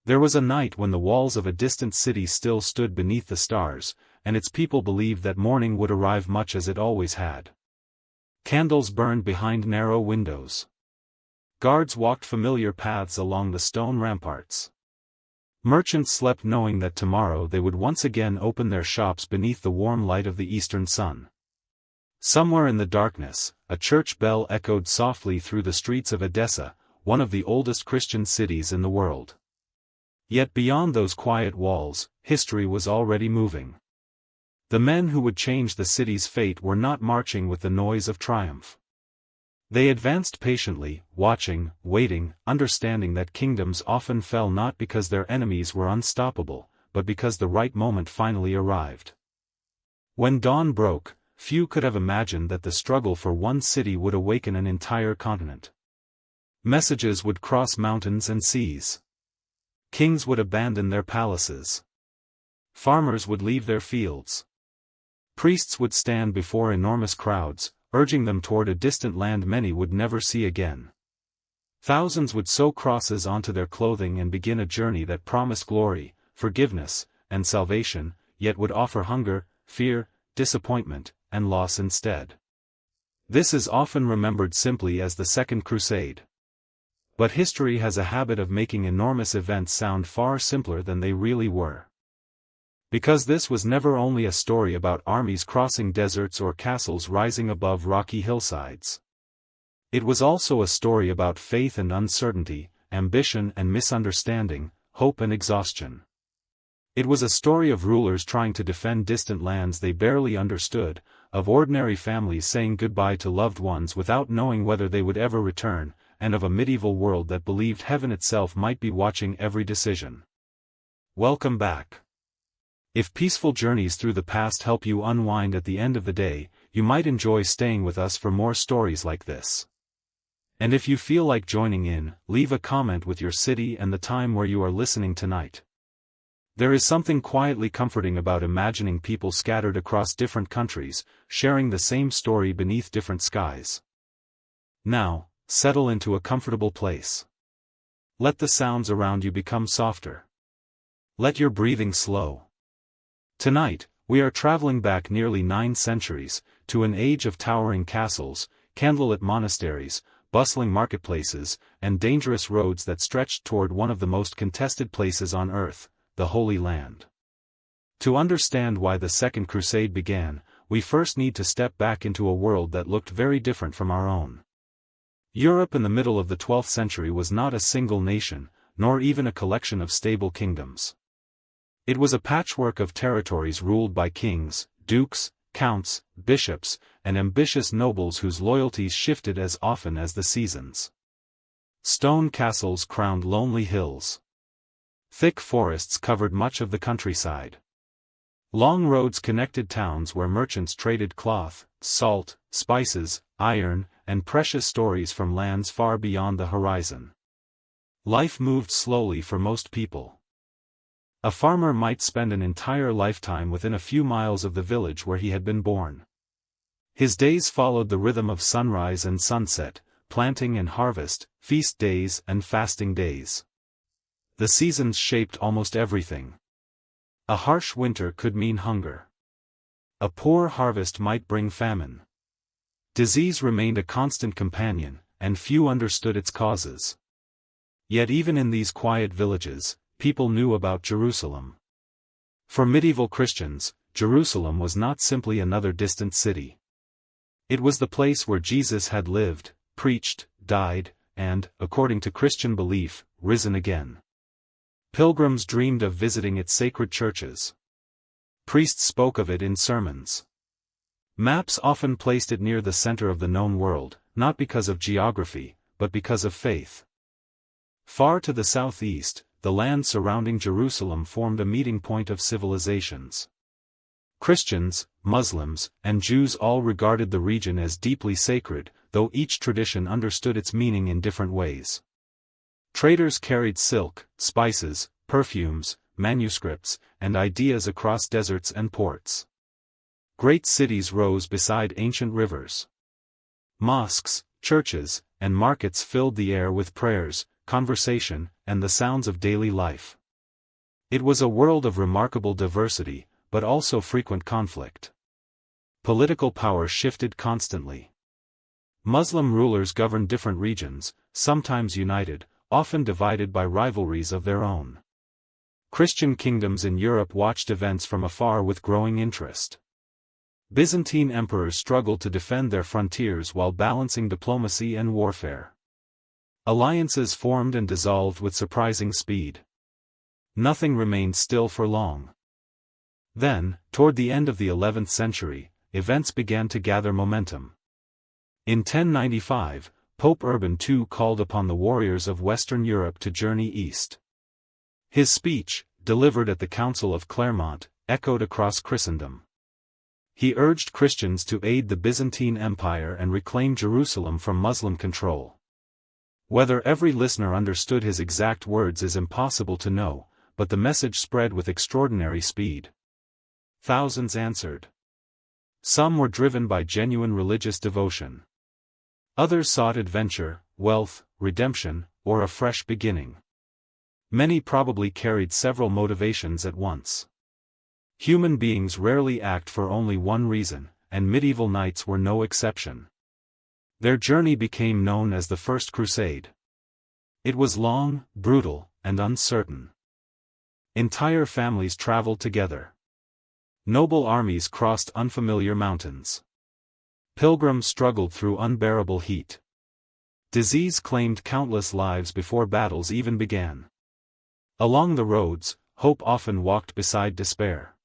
There was a night when the walls of a distant city still stood beneath the stars, and its people believed that morning would arrive much as it always had. Candles burned behind narrow windows. Guards walked familiar paths along the stone ramparts. Merchants slept knowing that tomorrow they would once again open their shops beneath the warm light of the eastern sun. Somewhere in the darkness, a church bell echoed softly through the streets of Edessa, one of the oldest Christian cities in the world. Yet beyond those quiet walls, history was already moving. The men who would change the city's fate were not marching with the noise of triumph. They advanced patiently, watching, waiting, understanding that kingdoms often fell not because their enemies were unstoppable, but because the right moment finally arrived. When dawn broke, few could have imagined that the struggle for one city would awaken an entire continent. Messages would cross mountains and seas. Kings would abandon their palaces. Farmers would leave their fields. Priests would stand before enormous crowds, urging them toward a distant land many would never see again. Thousands would sew crosses onto their clothing and begin a journey that promised glory, forgiveness, and salvation, yet would offer hunger, fear, disappointment, and loss instead. This is often remembered simply as the Second Crusade. But history has a habit of making enormous events sound far simpler than they really were. Because this was never only a story about armies crossing deserts or castles rising above rocky hillsides. It was also a story about faith and uncertainty, ambition and misunderstanding, hope and exhaustion. It was a story of rulers trying to defend distant lands they barely understood, of ordinary families saying goodbye to loved ones without knowing whether they would ever return, and of a medieval world that believed heaven itself might be watching every decision. Welcome back. If peaceful journeys through the past help you unwind at the end of the day, you might enjoy staying with us for more stories like this. And if you feel like joining in, leave a comment with your city and the time where you are listening tonight. There is something quietly comforting about imagining people scattered across different countries, sharing the same story beneath different skies. Now, settle into a comfortable place. Let the sounds around you become softer. Let your breathing slow. Tonight, we are traveling back nearly 9 centuries, to an age of towering castles, candlelit monasteries, bustling marketplaces, and dangerous roads that stretched toward one of the most contested places on earth, the Holy Land. To understand why the Second Crusade began, we first need to step back into a world that looked very different from our own. Europe in the middle of the 12th century was not a single nation, nor even a collection of stable kingdoms. It was a patchwork of territories ruled by kings, dukes, counts, bishops, and ambitious nobles whose loyalties shifted as often as the seasons. Stone castles crowned lonely hills. Thick forests covered much of the countryside. Long roads connected towns where merchants traded cloth, salt, spices, iron, and precious stories from lands far beyond the horizon. Life moved slowly for most people. A farmer might spend an entire lifetime within a few miles of the village where he had been born. His days followed the rhythm of sunrise and sunset, planting and harvest, feast days and fasting days. The seasons shaped almost everything. A harsh winter could mean hunger. A poor harvest might bring famine. Disease remained a constant companion, and few understood its causes. Yet even in these quiet villages, people knew about Jerusalem. For medieval Christians, Jerusalem was not simply another distant city. It was the place where Jesus had lived, preached, died, and, according to Christian belief, risen again. Pilgrims dreamed of visiting its sacred churches. Priests spoke of it in sermons. Maps often placed it near the center of the known world, not because of geography, but because of faith. Far to the southeast, the land surrounding Jerusalem formed a meeting point of civilizations. Christians, Muslims, and Jews all regarded the region as deeply sacred, though each tradition understood its meaning in different ways. Traders carried silk, spices, perfumes, manuscripts, and ideas across deserts and ports. Great cities rose beside ancient rivers. Mosques, churches, and markets filled the air with prayers, conversation, and the sounds of daily life. It was a world of remarkable diversity, but also frequent conflict. Political power shifted constantly. Muslim rulers governed different regions, sometimes united, often divided by rivalries of their own. Christian kingdoms in Europe watched events from afar with growing interest. Byzantine emperors struggled to defend their frontiers while balancing diplomacy and warfare. Alliances formed and dissolved with surprising speed. Nothing remained still for long. Then, toward the end of the 11th century, events began to gather momentum. In 1095, Pope Urban II called upon the warriors of Western Europe to journey east. His speech, delivered at the Council of Clermont, echoed across Christendom. He urged Christians to aid the Byzantine Empire and reclaim Jerusalem from Muslim control. Whether every listener understood his exact words is impossible to know, but the message spread with extraordinary speed. Thousands answered. Some were driven by genuine religious devotion. Others sought adventure, wealth, redemption, or a fresh beginning. Many probably carried several motivations at once. Human beings rarely act for only one reason, and medieval knights were no exception. Their journey became known as the First Crusade. It was long, brutal, and uncertain. Entire families traveled together. Noble armies crossed unfamiliar mountains. Pilgrims struggled through unbearable heat. Disease claimed countless lives before battles even began. Along the roads, hope often walked beside despair.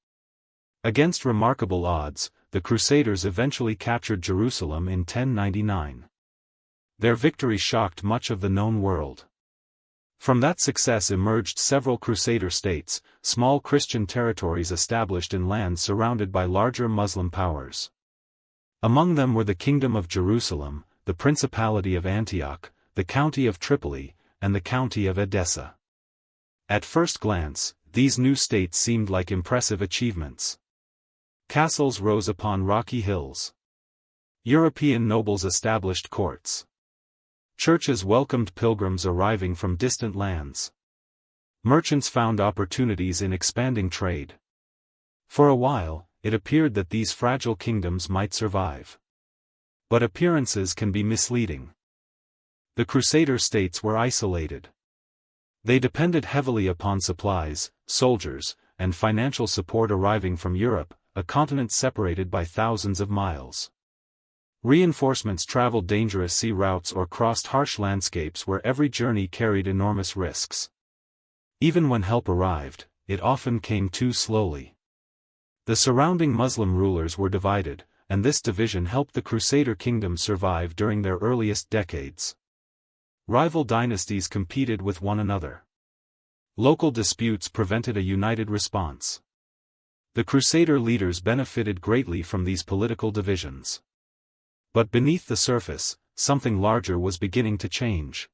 Against remarkable odds, the Crusaders eventually captured Jerusalem in 1099. Their victory shocked much of the known world. From that success emerged several Crusader states, small Christian territories established in lands surrounded by larger Muslim powers. Among them were the Kingdom of Jerusalem, the Principality of Antioch, the County of Tripoli, and the County of Edessa. At first glance, these new states seemed like impressive achievements. Castles rose upon rocky hills. European nobles established courts. Churches welcomed pilgrims arriving from distant lands. Merchants found opportunities in expanding trade. For a while, it appeared that these fragile kingdoms might survive. But appearances can be misleading. The Crusader states were isolated. They depended heavily upon supplies, soldiers, and financial support arriving from Europe, a continent separated by thousands of miles. Reinforcements traveled dangerous sea routes or crossed harsh landscapes where every journey carried enormous risks. Even when help arrived, it often came too slowly. The surrounding Muslim rulers were divided, and this division helped the Crusader kingdoms survive during their earliest decades. Rival dynasties competed with one another. Local disputes prevented a united response. The Crusader leaders benefited greatly from these political divisions. But beneath the surface, something larger was beginning to change.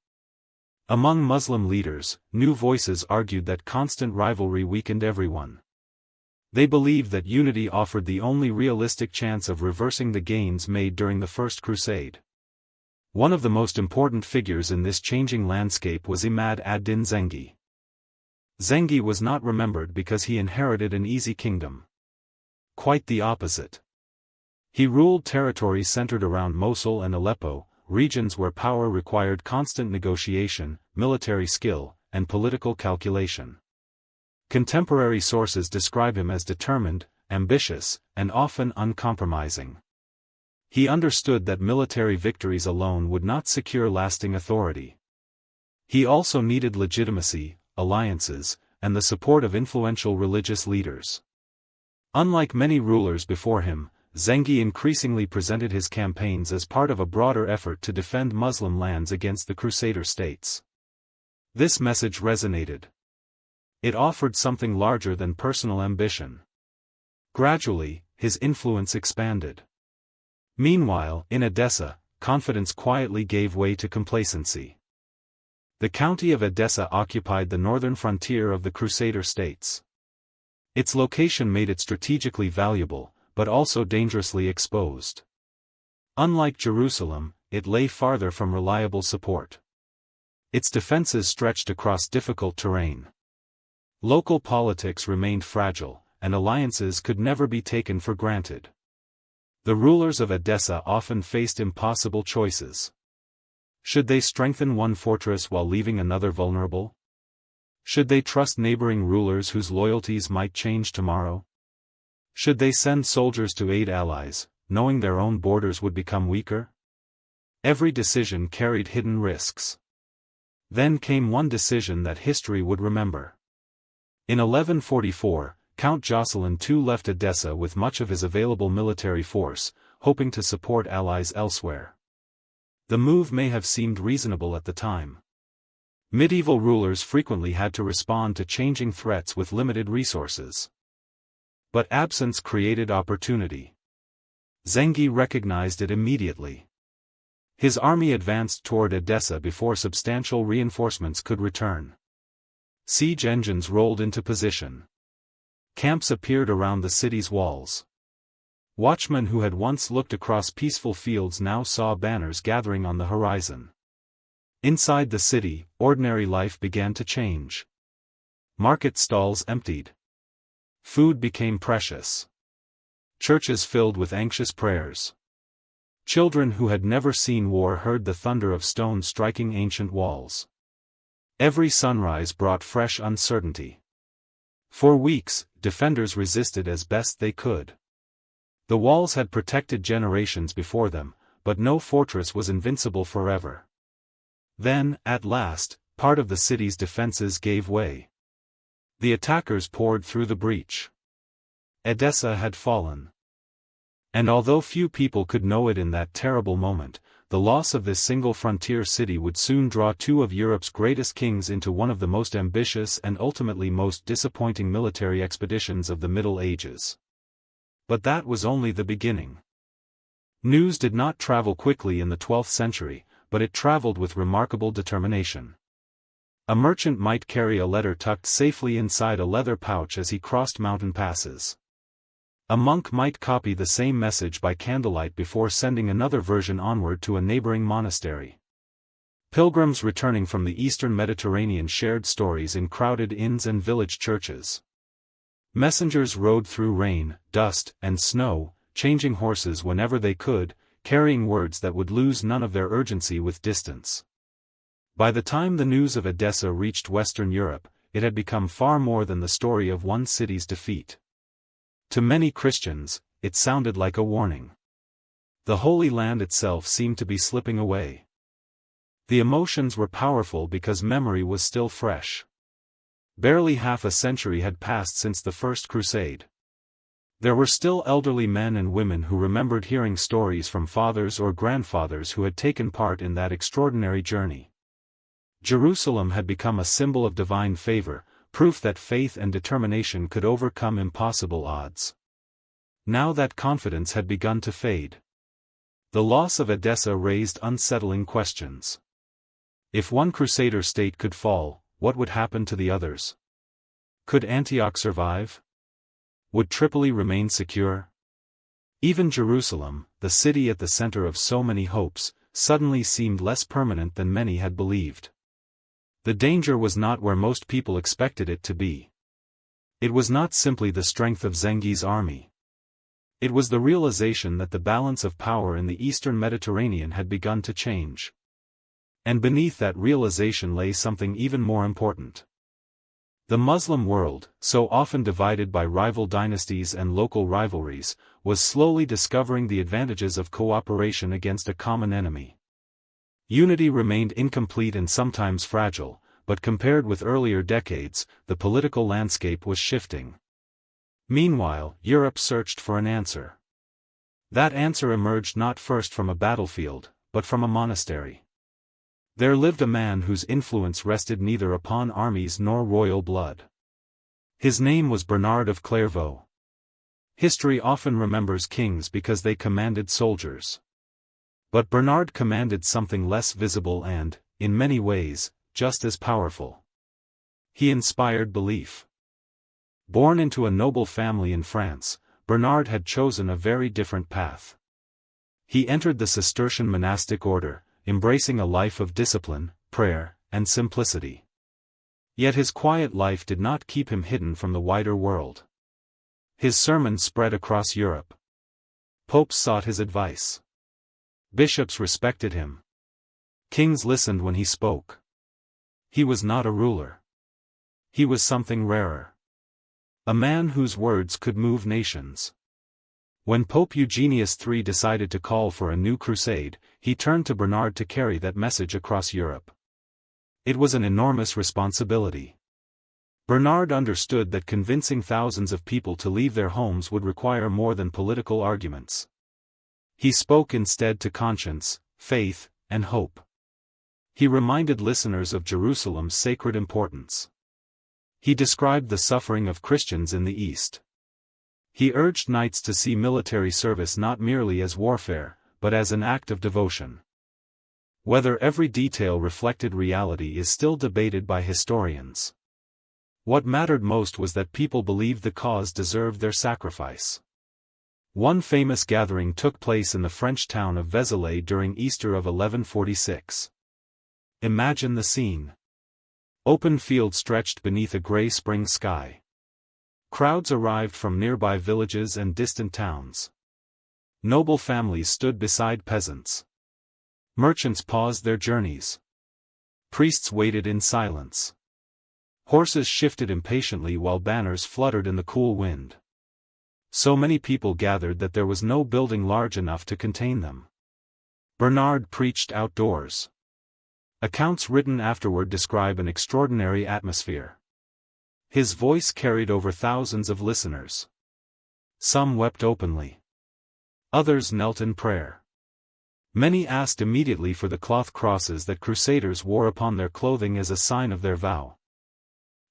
Among Muslim leaders, new voices argued that constant rivalry weakened everyone. They believed that unity offered the only realistic chance of reversing the gains made during the First Crusade. One of the most important figures in this changing landscape was Imad ad-Din Zengi. Zengi was not remembered because he inherited an easy kingdom. Quite the opposite. He ruled territories centered around Mosul and Aleppo, regions where power required constant negotiation, military skill, and political calculation. Contemporary sources describe him as determined, ambitious, and often uncompromising. He understood that military victories alone would not secure lasting authority. He also needed legitimacy, alliances, and the support of influential religious leaders. Unlike many rulers before him, Zengi increasingly presented his campaigns as part of a broader effort to defend Muslim lands against the Crusader states. This message resonated. It offered something larger than personal ambition. Gradually, his influence expanded. Meanwhile, in Edessa, confidence quietly gave way to complacency. The county of Edessa occupied the northern frontier of the Crusader states. Its location made it strategically valuable, but also dangerously exposed. Unlike Jerusalem, it lay farther from reliable support. Its defenses stretched across difficult terrain. Local politics remained fragile, and alliances could never be taken for granted. The rulers of Edessa often faced impossible choices. Should they strengthen one fortress while leaving another vulnerable? Should they trust neighboring rulers whose loyalties might change tomorrow? Should they send soldiers to aid allies, knowing their own borders would become weaker? Every decision carried hidden risks. Then came one decision that history would remember. In 1144, Count Jocelyn II left Edessa with much of his available military force, hoping to support allies elsewhere. The move may have seemed reasonable at the time. Medieval rulers frequently had to respond to changing threats with limited resources. But absence created opportunity. Zengi recognized it immediately. His army advanced toward Edessa before substantial reinforcements could return. Siege engines rolled into position. Camps appeared around the city's walls. Watchmen who had once looked across peaceful fields now saw banners gathering on the horizon. Inside the city, ordinary life began to change. Market stalls emptied. Food became precious. Churches filled with anxious prayers. Children who had never seen war heard the thunder of stone striking ancient walls. Every sunrise brought fresh uncertainty. For weeks, defenders resisted as best they could. The walls had protected generations before them, but no fortress was invincible forever. Then, at last, part of the city's defenses gave way. The attackers poured through the breach. Edessa had fallen. And although few people could know it in that terrible moment, the loss of this single frontier city would soon draw two of Europe's greatest kings into one of the most ambitious and ultimately most disappointing military expeditions of the Middle Ages. But that was only the beginning. News did not travel quickly in the 12th century, but it traveled with remarkable determination. A merchant might carry a letter tucked safely inside a leather pouch as he crossed mountain passes. A monk might copy the same message by candlelight before sending another version onward to a neighboring monastery. Pilgrims returning from the eastern Mediterranean shared stories in crowded inns and village churches. Messengers rode through rain, dust, and snow, changing horses whenever they could, carrying words that would lose none of their urgency with distance. By the time the news of Edessa reached Western Europe, it had become far more than the story of one city's defeat. To many Christians, it sounded like a warning. The Holy Land itself seemed to be slipping away. The emotions were powerful because memory was still fresh. Barely half a century had passed since the First Crusade. There were still elderly men and women who remembered hearing stories from fathers or grandfathers who had taken part in that extraordinary journey. Jerusalem had become a symbol of divine favor, proof that faith and determination could overcome impossible odds. Now that confidence had begun to fade. The loss of Edessa raised unsettling questions. If one crusader state could fall, what would happen to the others? Could Antioch survive? Would Tripoli remain secure? Even Jerusalem, the city at the center of so many hopes, suddenly seemed less permanent than many had believed. The danger was not where most people expected it to be. It was not simply the strength of Zengi's army. It was the realization that the balance of power in the eastern Mediterranean had begun to change. And beneath that realization lay something even more important. The Muslim world, so often divided by rival dynasties and local rivalries, was slowly discovering the advantages of cooperation against a common enemy. Unity remained incomplete and sometimes fragile, but compared with earlier decades, the political landscape was shifting. Meanwhile, Europe searched for an answer. That answer emerged not first from a battlefield, but from a monastery. There lived a man whose influence rested neither upon armies nor royal blood. His name was Bernard of Clairvaux. History often remembers kings because they commanded soldiers. But Bernard commanded something less visible and, in many ways, just as powerful. He inspired belief. Born into a noble family in France, Bernard had chosen a very different path. He entered the Cistercian monastic order, embracing a life of discipline, prayer, and simplicity. Yet his quiet life did not keep him hidden from the wider world. His sermons spread across Europe. Popes sought his advice. Bishops respected him. Kings listened when he spoke. He was not a ruler. He was something rarer. A man whose words could move nations. When Pope Eugenius III decided to call for a new crusade, he turned to Bernard to carry that message across Europe. It was an enormous responsibility. Bernard understood that convincing thousands of people to leave their homes would require more than political arguments. He spoke instead to conscience, faith, and hope. He reminded listeners of Jerusalem's sacred importance. He described the suffering of Christians in the East. He urged knights to see military service not merely as warfare, but as an act of devotion. Whether every detail reflected reality is still debated by historians. What mattered most was that people believed the cause deserved their sacrifice. One famous gathering took place in the French town of Vézelay during Easter of 1146. Imagine the scene. Open fields stretched beneath a grey spring sky. Crowds arrived from nearby villages and distant towns. Noble families stood beside peasants. Merchants paused their journeys. Priests waited in silence. Horses shifted impatiently while banners fluttered in the cool wind. So many people gathered that there was no building large enough to contain them. Bernard preached outdoors. Accounts written afterward describe an extraordinary atmosphere. His voice carried over thousands of listeners. Some wept openly. Others knelt in prayer. Many asked immediately for the cloth crosses that crusaders wore upon their clothing as a sign of their vow.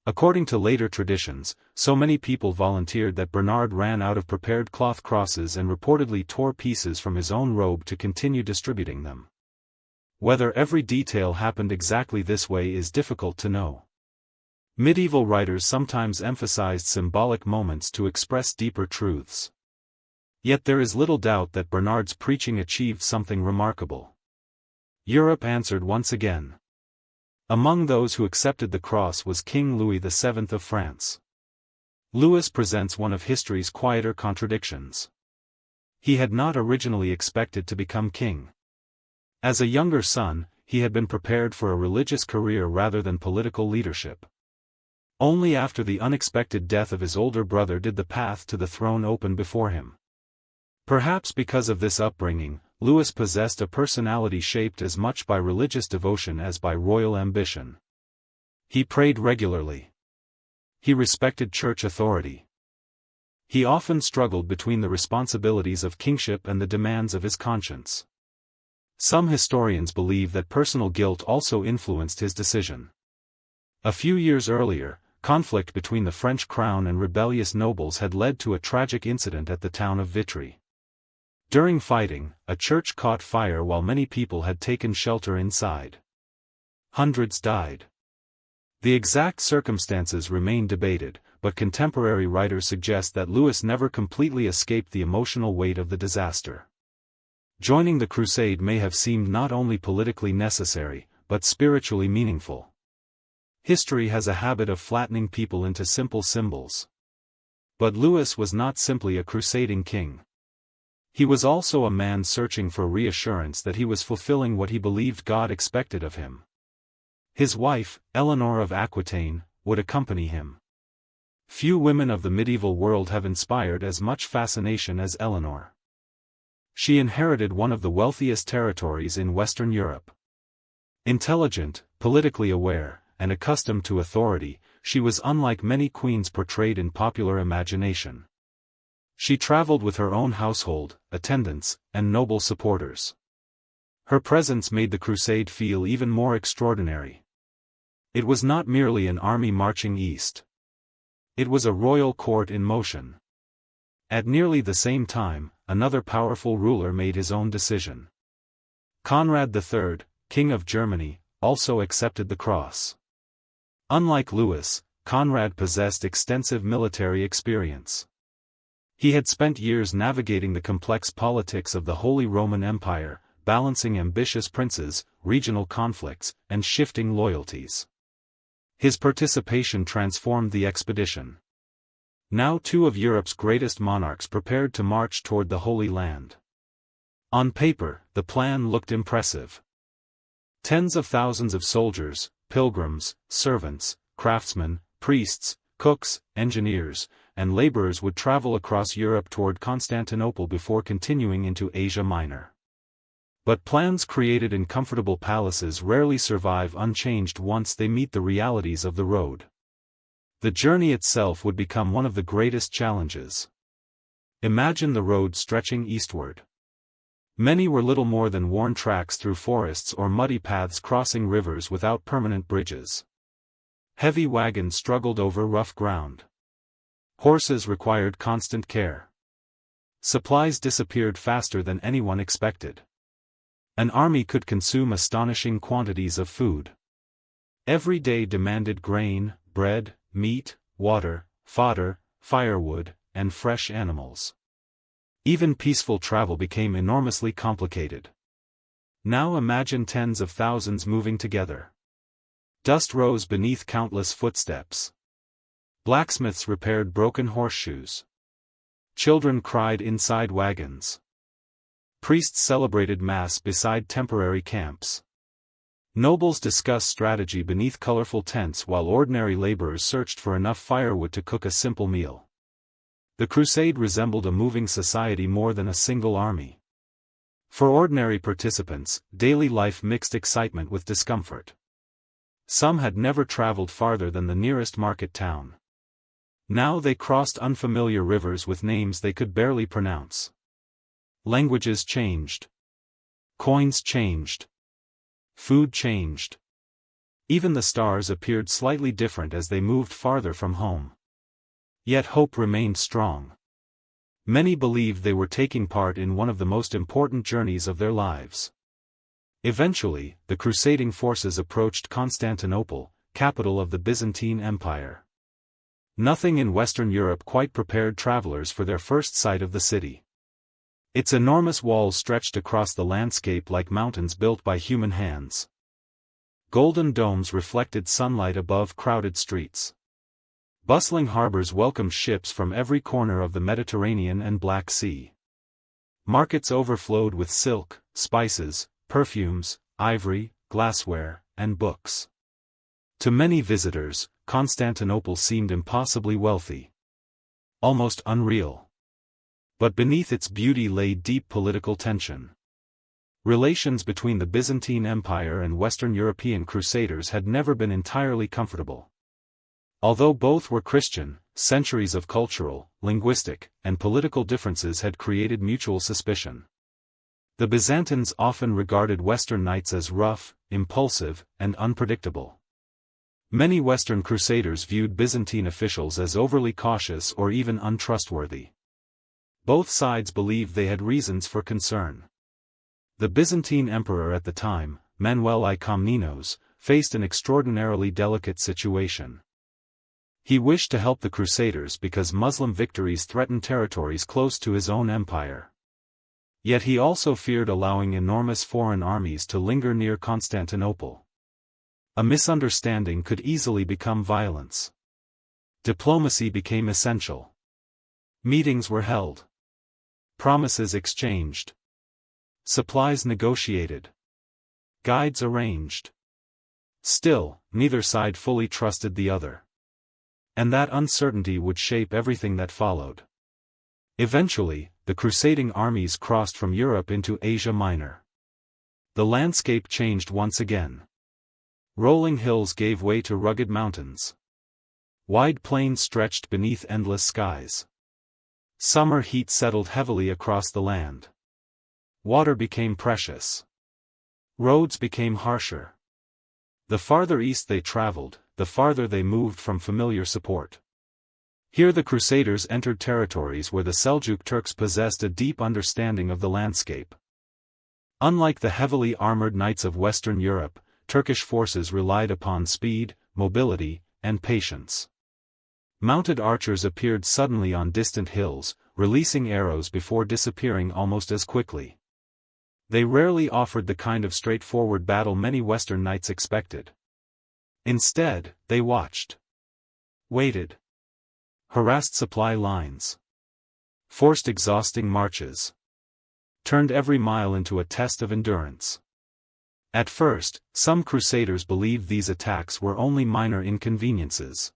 According to later traditions, so many people volunteered that Bernard ran out of prepared cloth crosses and reportedly tore pieces from his own robe to continue distributing them. Whether every detail happened exactly this way is difficult to know. Medieval writers sometimes emphasized symbolic moments to express deeper truths. Yet there is little doubt that Bernard's preaching achieved something remarkable. Europe answered once again. Among those who accepted the cross was King Louis VII of France. Louis presents one of history's quieter contradictions. He had not originally expected to become king. As a younger son, he had been prepared for a religious career rather than political leadership. Only after the unexpected death of his older brother did the path to the throne open before him. Perhaps because of this upbringing, Louis possessed a personality shaped as much by religious devotion as by royal ambition. He prayed regularly. He respected church authority. He often struggled between the responsibilities of kingship and the demands of his conscience. Some historians believe that personal guilt also influenced his decision. A few years earlier, conflict between the French crown and rebellious nobles had led to a tragic incident at the town of Vitry. During fighting, a church caught fire while many people had taken shelter inside. Hundreds died. The exact circumstances remain debated, but contemporary writers suggest that Louis never completely escaped the emotional weight of the disaster. Joining the crusade may have seemed not only politically necessary, but spiritually meaningful. History has a habit of flattening people into simple symbols. But Louis was not simply a crusading king. He was also a man searching for reassurance that he was fulfilling what he believed God expected of him. His wife, Eleanor of Aquitaine, would accompany him. Few women of the medieval world have inspired as much fascination as Eleanor. She inherited one of the wealthiest territories in Western Europe. Intelligent, politically aware, and accustomed to authority, she was unlike many queens portrayed in popular imagination. She traveled with her own household, attendants, and noble supporters. Her presence made the crusade feel even more extraordinary. It was not merely an army marching east. It was a royal court in motion. At nearly the same time, another powerful ruler made his own decision. Conrad III, King of Germany, also accepted the cross. Unlike Louis, Conrad possessed extensive military experience. He had spent years navigating the complex politics of the Holy Roman Empire, balancing ambitious princes, regional conflicts, and shifting loyalties. His participation transformed the expedition. Now two of Europe's greatest monarchs prepared to march toward the Holy Land. On paper, the plan looked impressive. Tens of thousands of soldiers, pilgrims, servants, craftsmen, priests, cooks, engineers, and laborers would travel across Europe toward Constantinople before continuing into Asia Minor. But plans created in comfortable palaces rarely survive unchanged once they meet the realities of the road. The journey itself would become one of the greatest challenges. Imagine the road stretching eastward. Many were little more than worn tracks through forests or muddy paths crossing rivers without permanent bridges. Heavy wagons struggled over rough ground. Horses required constant care. Supplies disappeared faster than anyone expected. An army could consume astonishing quantities of food. Every day demanded grain, bread, meat, water, fodder, firewood, and fresh animals. Even peaceful travel became enormously complicated. Now imagine tens of thousands moving together. Dust rose beneath countless footsteps. Blacksmiths repaired broken horseshoes. Children cried inside wagons. Priests celebrated Mass beside temporary camps. Nobles discussed strategy beneath colorful tents while ordinary laborers searched for enough firewood to cook a simple meal. The crusade resembled a moving society more than a single army. For ordinary participants, daily life mixed excitement with discomfort. Some had never traveled farther than the nearest market town. Now they crossed unfamiliar rivers with names they could barely pronounce. Languages changed. Coins changed. Food changed. Even the stars appeared slightly different as they moved farther from home. Yet hope remained strong. Many believed they were taking part in one of the most important journeys of their lives. Eventually, the crusading forces approached Constantinople, capital of the Byzantine Empire. Nothing in Western Europe quite prepared travelers for their first sight of the city. Its enormous walls stretched across the landscape like mountains built by human hands. Golden domes reflected sunlight above crowded streets. Bustling harbors welcomed ships from every corner of the Mediterranean and Black Sea. Markets overflowed with silk, spices, perfumes, ivory, glassware, and books. To many visitors, Constantinople seemed impossibly wealthy. Almost unreal. But beneath its beauty lay deep political tension. Relations between the Byzantine Empire and Western European crusaders had never been entirely comfortable. Although both were Christian, centuries of cultural, linguistic, and political differences had created mutual suspicion. The Byzantines often regarded Western knights as rough, impulsive, and unpredictable. Many Western crusaders viewed Byzantine officials as overly cautious or even untrustworthy. Both sides believed they had reasons for concern. The Byzantine emperor at the time, Manuel I Komnenos, faced an extraordinarily delicate situation. He wished to help the Crusaders because Muslim victories threatened territories close to his own empire. Yet he also feared allowing enormous foreign armies to linger near Constantinople. A misunderstanding could easily become violence. Diplomacy became essential. Meetings were held. Promises exchanged. Supplies negotiated. Guides arranged. Still, neither side fully trusted the other. And that uncertainty would shape everything that followed. Eventually, the crusading armies crossed from Europe into Asia Minor. The landscape changed once again. Rolling hills gave way to rugged mountains. Wide plains stretched beneath endless skies. Summer heat settled heavily across the land. Water became precious. Roads became harsher. The farther east they traveled, the farther they moved from familiar support. Here the Crusaders entered territories where the Seljuk Turks possessed a deep understanding of the landscape. Unlike the heavily armored knights of Western Europe, Turkish forces relied upon speed, mobility, and patience. Mounted archers appeared suddenly on distant hills, releasing arrows before disappearing almost as quickly. They rarely offered the kind of straightforward battle many Western knights expected. Instead, they watched, waited, harassed supply lines, forced exhausting marches, turned every mile into a test of endurance. At first, some crusaders believed these attacks were only minor inconveniences.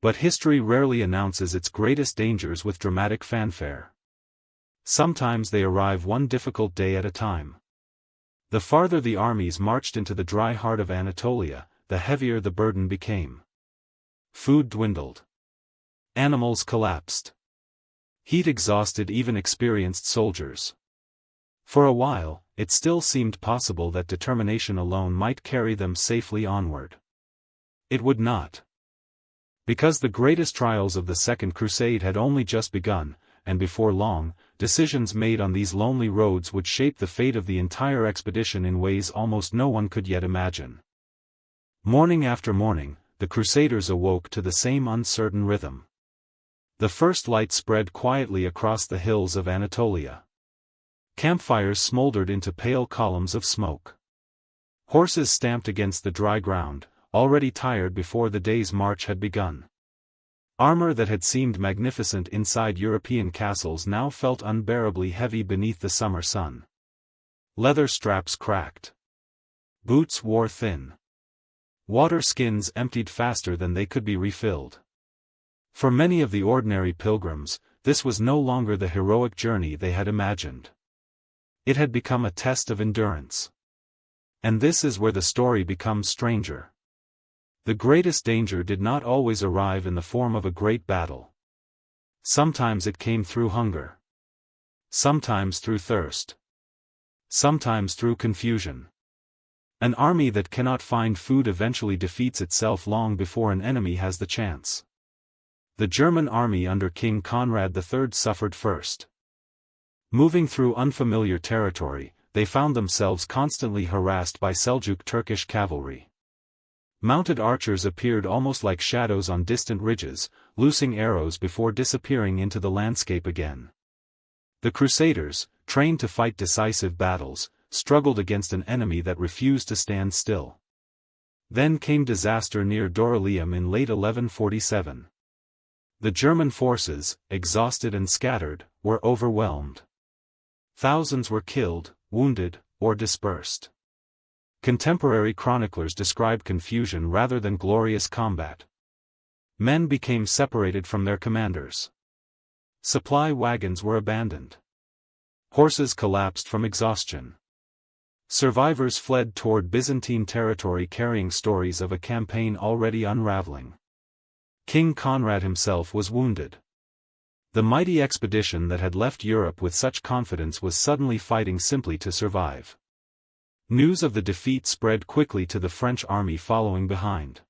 But history rarely announces its greatest dangers with dramatic fanfare. Sometimes they arrive one difficult day at a time. The farther the armies marched into the dry heart of Anatolia, the heavier the burden became. Food dwindled. Animals collapsed. Heat exhausted even experienced soldiers. For a while, it still seemed possible that determination alone might carry them safely onward. It would not. Because the greatest trials of the Second Crusade had only just begun, and before long, decisions made on these lonely roads would shape the fate of the entire expedition in ways almost no one could yet imagine. Morning after morning, the Crusaders awoke to the same uncertain rhythm. The first light spread quietly across the hills of Anatolia. Campfires smoldered into pale columns of smoke. Horses stamped against the dry ground, already tired before the day's march had begun. Armor that had seemed magnificent inside European castles now felt unbearably heavy beneath the summer sun. Leather straps cracked. Boots wore thin. Water skins emptied faster than they could be refilled. For many of the ordinary pilgrims, this was no longer the heroic journey they had imagined. It had become a test of endurance. And this is where the story becomes stranger. The greatest danger did not always arrive in the form of a great battle. Sometimes it came through hunger. Sometimes through thirst. Sometimes through confusion. An army that cannot find food eventually defeats itself long before an enemy has the chance. The German army under King Conrad III suffered first. Moving through unfamiliar territory, they found themselves constantly harassed by Seljuk Turkish cavalry. Mounted archers appeared almost like shadows on distant ridges, loosing arrows before disappearing into the landscape again. The Crusaders, trained to fight decisive battles, struggled against an enemy that refused to stand still. Then came disaster near Dorylaeum in late 1147. The German forces, exhausted and scattered, were overwhelmed. Thousands were killed, wounded, or dispersed. Contemporary chroniclers describe confusion rather than glorious combat. Men became separated from their commanders. Supply wagons were abandoned. Horses collapsed from exhaustion. Survivors fled toward Byzantine territory carrying stories of a campaign already unraveling. King Conrad himself was wounded. The mighty expedition that had left Europe with such confidence was suddenly fighting simply to survive. News of the defeat spread quickly to the French army following behind.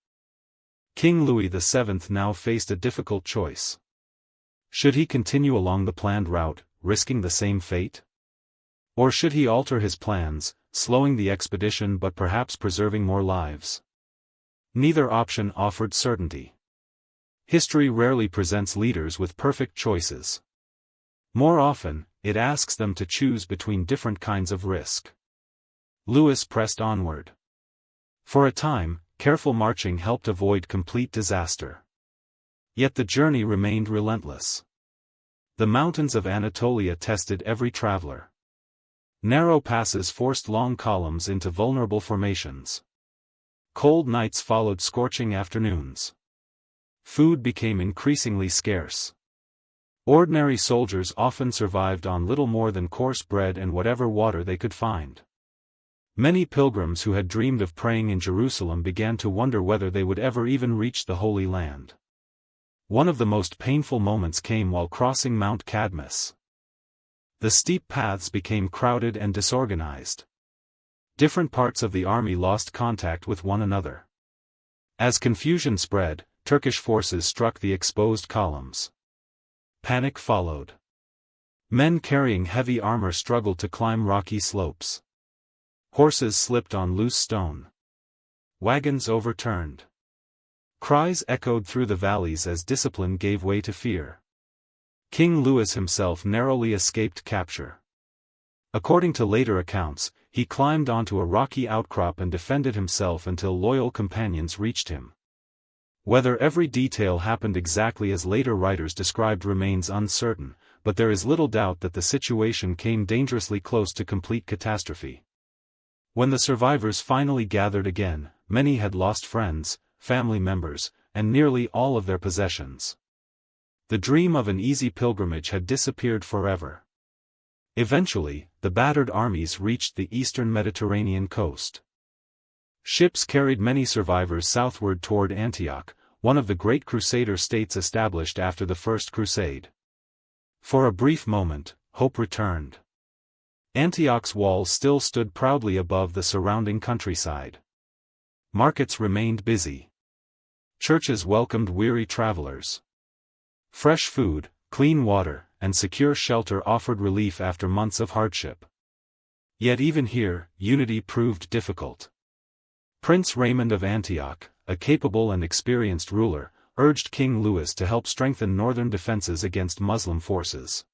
King Louis VII now faced a difficult choice. Should he continue along the planned route, risking the same fate? Or should he alter his plans, slowing the expedition but perhaps preserving more lives? Neither option offered certainty. History rarely presents leaders with perfect choices. More often, it asks them to choose between different kinds of risk. Louis pressed onward. For a time, careful marching helped avoid complete disaster. Yet the journey remained relentless. The mountains of Anatolia tested every traveler. Narrow passes forced long columns into vulnerable formations. Cold nights followed scorching afternoons. Food became increasingly scarce. Ordinary soldiers often survived on little more than coarse bread and whatever water they could find. Many pilgrims who had dreamed of praying in Jerusalem began to wonder whether they would ever even reach the Holy Land. One of the most painful moments came while crossing Mount Cadmus. The steep paths became crowded and disorganized. Different parts of the army lost contact with one another. As confusion spread, Turkish forces struck the exposed columns. Panic followed. Men carrying heavy armor struggled to climb rocky slopes. Horses slipped on loose stone. Wagons overturned. Cries echoed through the valleys as discipline gave way to fear. King Louis himself narrowly escaped capture. According to later accounts, he climbed onto a rocky outcrop and defended himself until loyal companions reached him. Whether every detail happened exactly as later writers described remains uncertain, but there is little doubt that the situation came dangerously close to complete catastrophe. When the survivors finally gathered again, many had lost friends, family members, and nearly all of their possessions. The dream of an easy pilgrimage had disappeared forever. Eventually, the battered armies reached the eastern Mediterranean coast. Ships carried many survivors southward toward Antioch, one of the great Crusader states established after the First Crusade. For a brief moment, hope returned. Antioch's walls still stood proudly above the surrounding countryside. Markets remained busy. Churches welcomed weary travelers. Fresh food, clean water, and secure shelter offered relief after months of hardship. Yet even here, unity proved difficult. Prince Raymond of Antioch, a capable and experienced ruler, urged King Louis to help strengthen northern defenses against Muslim forces.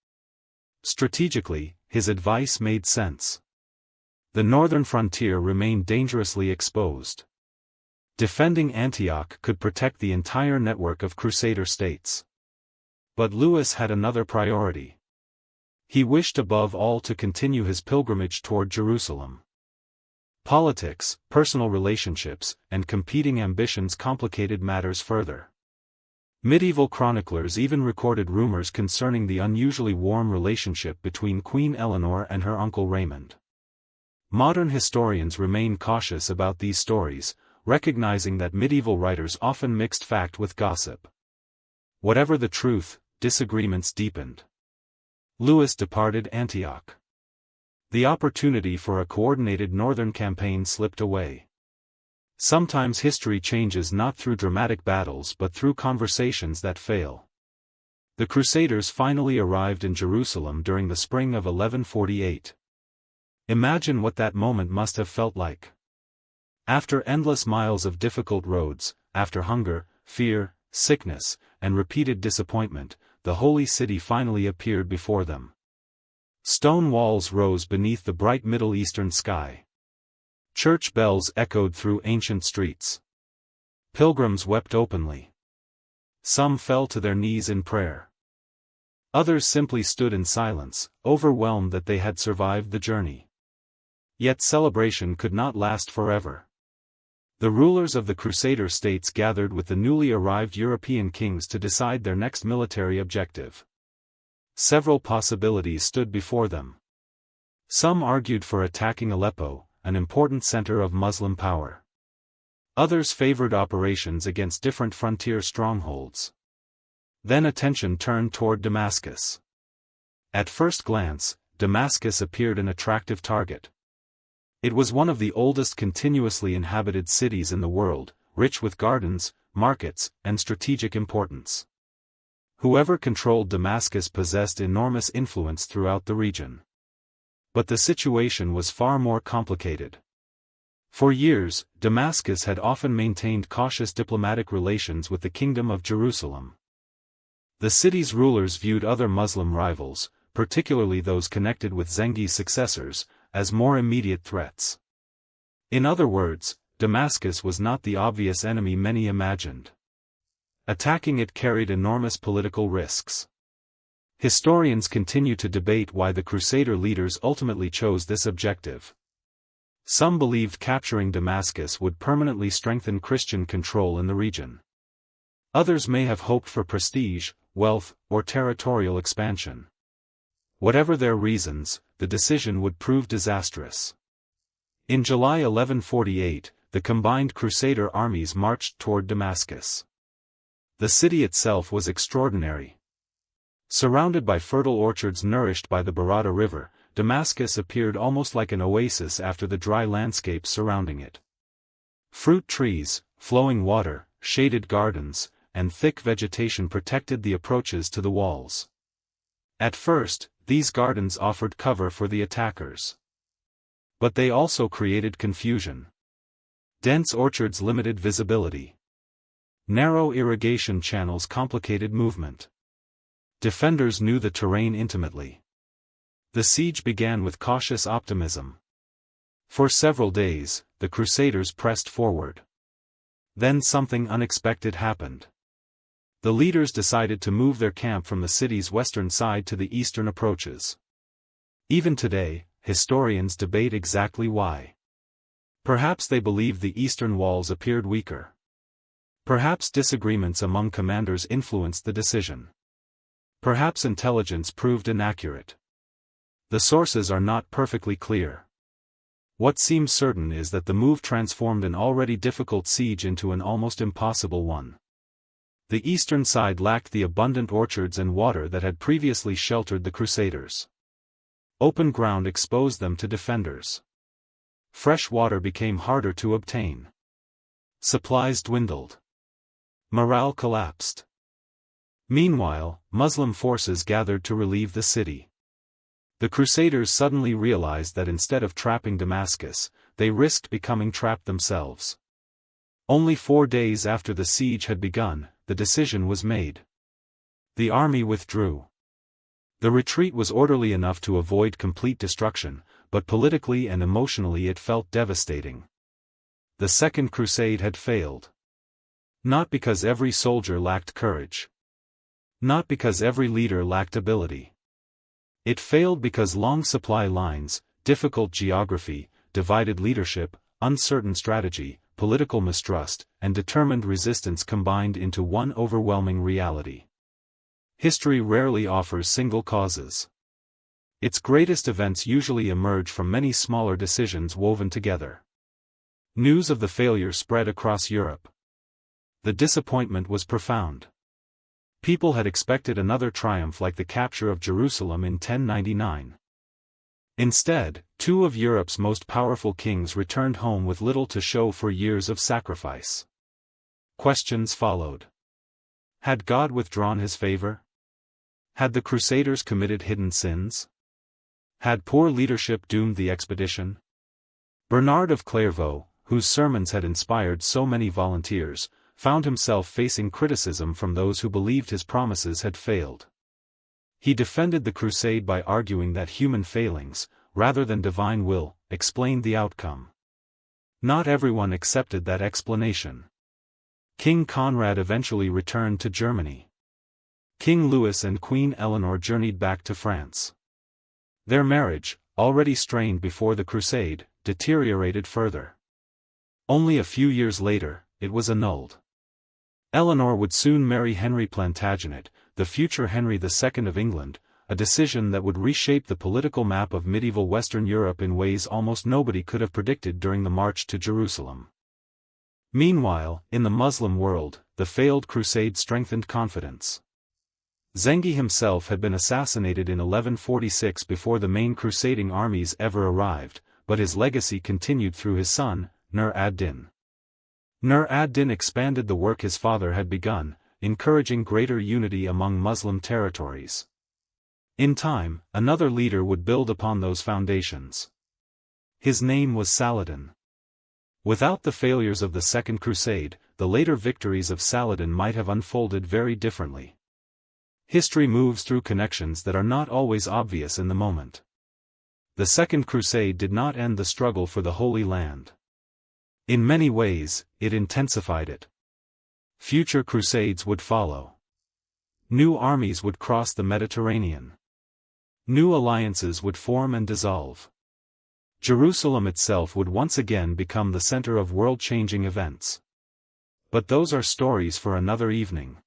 Strategically, his advice made sense. The northern frontier remained dangerously exposed. Defending Antioch could protect the entire network of Crusader states. But Louis had another priority. He wished above all to continue his pilgrimage toward Jerusalem. Politics, personal relationships, and competing ambitions complicated matters further. Medieval chroniclers even recorded rumors concerning the unusually warm relationship between Queen Eleanor and her uncle Raymond. Modern historians remain cautious about these stories, recognizing that medieval writers often mixed fact with gossip. Whatever the truth, disagreements deepened. Louis departed Antioch. The opportunity for a coordinated northern campaign slipped away. Sometimes history changes not through dramatic battles but through conversations that fail. The Crusaders finally arrived in Jerusalem during the spring of 1148. Imagine what that moment must have felt like. After endless miles of difficult roads, after hunger, fear, sickness, and repeated disappointment, the holy city finally appeared before them. Stone walls rose beneath the bright Middle Eastern sky. Church bells echoed through ancient streets. Pilgrims wept openly. Some fell to their knees in prayer. Others simply stood in silence, overwhelmed that they had survived the journey. Yet celebration could not last forever. The rulers of the Crusader states gathered with the newly arrived European kings to decide their next military objective. Several possibilities stood before them. Some argued for attacking Aleppo, an important center of Muslim power. Others favored operations against different frontier strongholds. Then attention turned toward Damascus. At first glance, Damascus appeared an attractive target. It was one of the oldest continuously inhabited cities in the world, rich with gardens, markets, and strategic importance. Whoever controlled Damascus possessed enormous influence throughout the region. But the situation was far more complicated. For years, Damascus had often maintained cautious diplomatic relations with the Kingdom of Jerusalem. The city's rulers viewed other Muslim rivals, particularly those connected with Zengi's successors, as more immediate threats. In other words, Damascus was not the obvious enemy many imagined. Attacking it carried enormous political risks. Historians continue to debate why the Crusader leaders ultimately chose this objective. Some believed capturing Damascus would permanently strengthen Christian control in the region. Others may have hoped for prestige, wealth, or territorial expansion. Whatever their reasons, the decision would prove disastrous. In July 1148, the combined Crusader armies marched toward Damascus. The city itself was extraordinary. Surrounded by fertile orchards nourished by the Barada River, Damascus appeared almost like an oasis after the dry landscape surrounding it. Fruit trees, flowing water, shaded gardens, and thick vegetation protected the approaches to the walls. At first, these gardens offered cover for the attackers. But they also created confusion. Dense orchards limited visibility. Narrow irrigation channels complicated movement. Defenders knew the terrain intimately. The siege began with cautious optimism. For several days, the Crusaders pressed forward. Then something unexpected happened. The leaders decided to move their camp from the city's western side to the eastern approaches. Even today, historians debate exactly why. Perhaps they believe the eastern walls appeared weaker. Perhaps disagreements among commanders influenced the decision. Perhaps intelligence proved inaccurate. The sources are not perfectly clear. What seems certain is that the move transformed an already difficult siege into an almost impossible one. The eastern side lacked the abundant orchards and water that had previously sheltered the Crusaders. Open ground exposed them to defenders. Fresh water became harder to obtain. Supplies dwindled. Morale collapsed. Meanwhile, Muslim forces gathered to relieve the city. The Crusaders suddenly realized that instead of trapping Damascus, they risked becoming trapped themselves. Only 4 days after the siege had begun, the decision was made. The army withdrew. The retreat was orderly enough to avoid complete destruction, but politically and emotionally it felt devastating. The Second Crusade had failed. Not because every soldier lacked courage. Not because every leader lacked ability. It failed because long supply lines, difficult geography, divided leadership, uncertain strategy, political mistrust, and determined resistance combined into one overwhelming reality. History rarely offers single causes. Its greatest events usually emerge from many smaller decisions woven together. News of the failure spread across Europe. The disappointment was profound. People had expected another triumph like the capture of Jerusalem in 1099. Instead, 2 of Europe's most powerful kings returned home with little to show for years of sacrifice. Questions followed. Had God withdrawn his favor? Had the Crusaders committed hidden sins? Had poor leadership doomed the expedition? Bernard of Clairvaux, whose sermons had inspired so many volunteers, found himself facing criticism from those who believed his promises had failed. He defended the crusade by arguing that human failings, rather than divine will, explained the outcome. Not everyone accepted that explanation. King Conrad eventually returned to Germany. King Louis and Queen Eleanor journeyed back to France. Their marriage, already strained before the crusade, deteriorated further. Only a few years later, it was annulled. Eleanor would soon marry Henry Plantagenet, the future Henry II of England, a decision that would reshape the political map of medieval Western Europe in ways almost nobody could have predicted during the march to Jerusalem. Meanwhile, in the Muslim world, the failed crusade strengthened confidence. Zengi himself had been assassinated in 1146 before the main crusading armies ever arrived, but his legacy continued through his son, Nur ad-Din. Nur ad-Din expanded the work his father had begun, encouraging greater unity among Muslim territories. In time, another leader would build upon those foundations. His name was Saladin. Without the failures of the Second Crusade, the later victories of Saladin might have unfolded very differently. History moves through connections that are not always obvious in the moment. The Second Crusade did not end the struggle for the Holy Land. In many ways, it intensified it. Future crusades would follow. New armies would cross the Mediterranean. New alliances would form and dissolve. Jerusalem itself would once again become the center of world-changing events. But those are stories for another evening.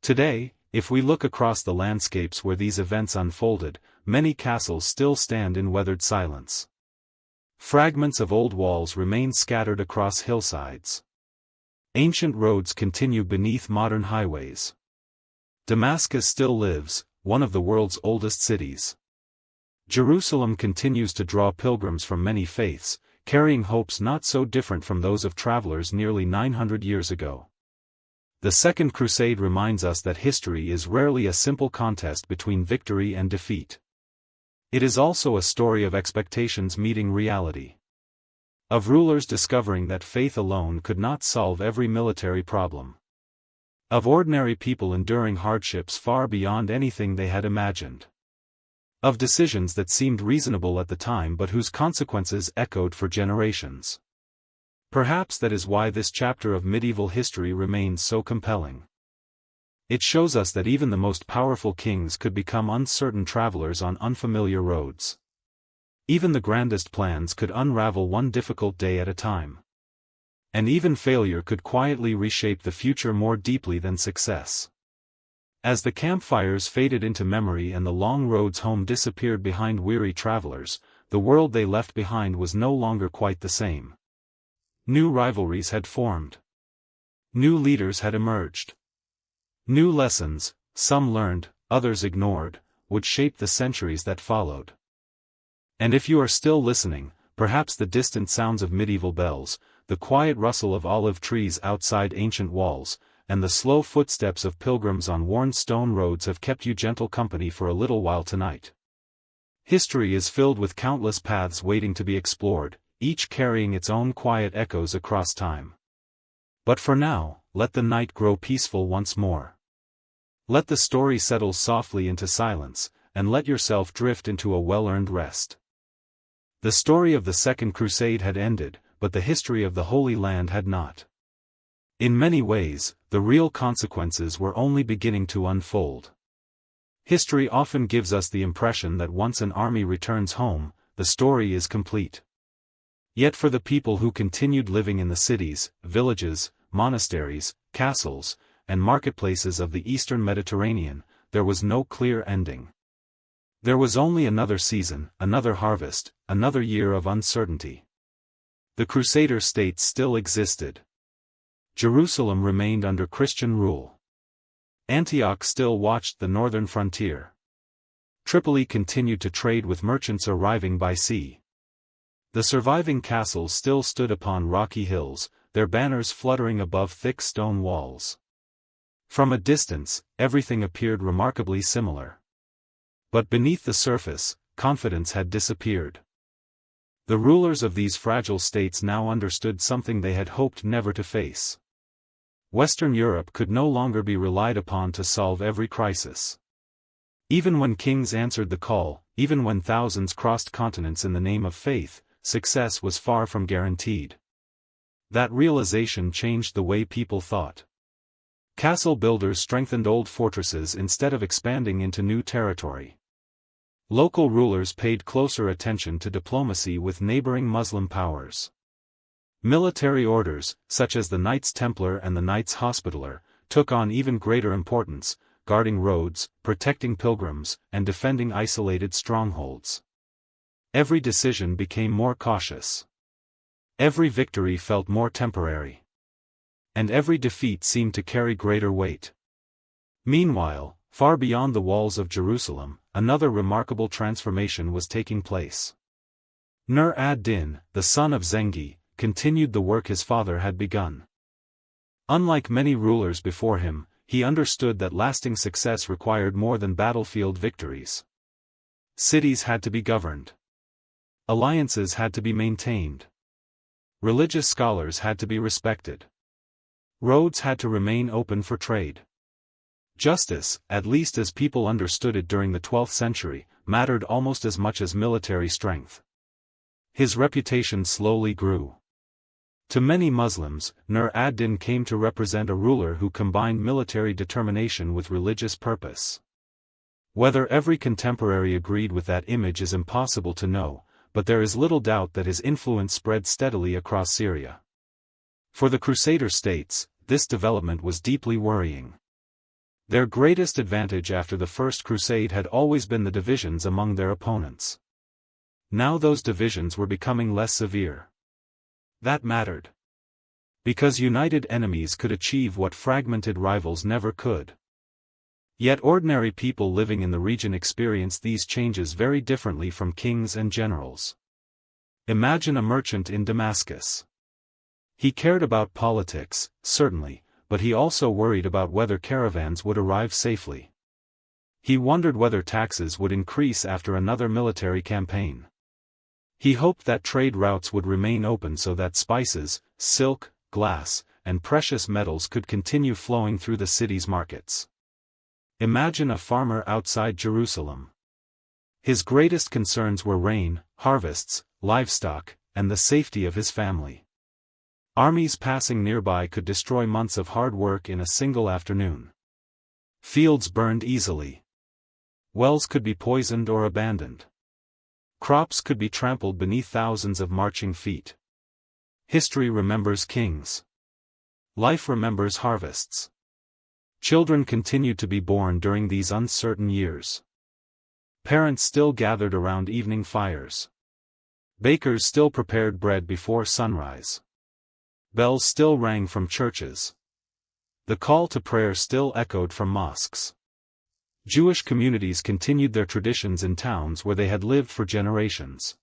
Today, if we look across the landscapes where these events unfolded, many castles still stand in weathered silence. Fragments of old walls remain scattered across hillsides. Ancient roads continue beneath modern highways. Damascus still lives, one of the world's oldest cities. Jerusalem continues to draw pilgrims from many faiths, carrying hopes not so different from those of travelers nearly 900 years ago. The Second Crusade reminds us that history is rarely a simple contest between victory and defeat. It is also a story of expectations meeting reality. Of rulers discovering that faith alone could not solve every military problem. Of ordinary people enduring hardships far beyond anything they had imagined. Of decisions that seemed reasonable at the time but whose consequences echoed for generations. Perhaps that is why this chapter of medieval history remains so compelling. It shows us that even the most powerful kings could become uncertain travelers on unfamiliar roads. Even the grandest plans could unravel one difficult day at a time. And even failure could quietly reshape the future more deeply than success. As the campfires faded into memory and the long roads home disappeared behind weary travelers, the world they left behind was no longer quite the same. New rivalries had formed. New leaders had emerged. New lessons, some learned, others ignored, would shape the centuries that followed. And if you are still listening, perhaps the distant sounds of medieval bells, the quiet rustle of olive trees outside ancient walls, and the slow footsteps of pilgrims on worn stone roads have kept you gentle company for a little while tonight. History is filled with countless paths waiting to be explored, each carrying its own quiet echoes across time. But for now, let the night grow peaceful once more. Let the story settle softly into silence, and let yourself drift into a well-earned rest. The story of the Second Crusade had ended, but the history of the Holy Land had not. In many ways, the real consequences were only beginning to unfold. History often gives us the impression that once an army returns home, the story is complete. Yet for the people who continued living in the cities, villages, monasteries, castles, and marketplaces of the eastern Mediterranean, there was no clear ending. There was only another season, another harvest, another year of uncertainty. The Crusader states still existed. Jerusalem remained under Christian rule. Antioch still watched the northern frontier. Tripoli continued to trade with merchants arriving by sea. The surviving castles still stood upon rocky hills, their banners fluttering above thick stone walls. From a distance, everything appeared remarkably similar. But beneath the surface, confidence had disappeared. The rulers of these fragile states now understood something they had hoped never to face. Western Europe could no longer be relied upon to solve every crisis. Even when kings answered the call, even when thousands crossed continents in the name of faith, success was far from guaranteed. That realization changed the way people thought. Castle builders strengthened old fortresses instead of expanding into new territory. Local rulers paid closer attention to diplomacy with neighboring Muslim powers. Military orders, such as the Knights Templar and the Knights Hospitaller, took on even greater importance, guarding roads, protecting pilgrims, and defending isolated strongholds. Every decision became more cautious. Every victory felt more temporary. And every defeat seemed to carry greater weight. Meanwhile, far beyond the walls of Jerusalem, another remarkable transformation was taking place. Nur ad-Din, the son of Zengi, continued the work his father had begun. Unlike many rulers before him, he understood that lasting success required more than battlefield victories. Cities had to be governed. Alliances had to be maintained. Religious scholars had to be respected. Roads had to remain open for trade. Justice, at least as people understood it during the 12th century, mattered almost as much as military strength. His reputation slowly grew. To many Muslims, Nur ad-Din came to represent a ruler who combined military determination with religious purpose. Whether every contemporary agreed with that image is impossible to know, but there is little doubt that his influence spread steadily across Syria. For the Crusader states, this development was deeply worrying. Their greatest advantage after the First Crusade had always been the divisions among their opponents. Now those divisions were becoming less severe. That mattered. Because united enemies could achieve what fragmented rivals never could. Yet ordinary people living in the region experienced these changes very differently from kings and generals. Imagine a merchant in Damascus. He cared about politics, certainly, but he also worried about whether caravans would arrive safely. He wondered whether taxes would increase after another military campaign. He hoped that trade routes would remain open so that spices, silk, glass, and precious metals could continue flowing through the city's markets. Imagine a farmer outside Jerusalem. His greatest concerns were rain, harvests, livestock, and the safety of his family. Armies passing nearby could destroy months of hard work in a single afternoon. Fields burned easily. Wells could be poisoned or abandoned. Crops could be trampled beneath thousands of marching feet. History remembers kings. Life remembers harvests. Children continued to be born during these uncertain years. Parents still gathered around evening fires. Bakers still prepared bread before sunrise. Bells still rang from churches. The call to prayer still echoed from mosques. Jewish communities continued their traditions in towns where they had lived for generations.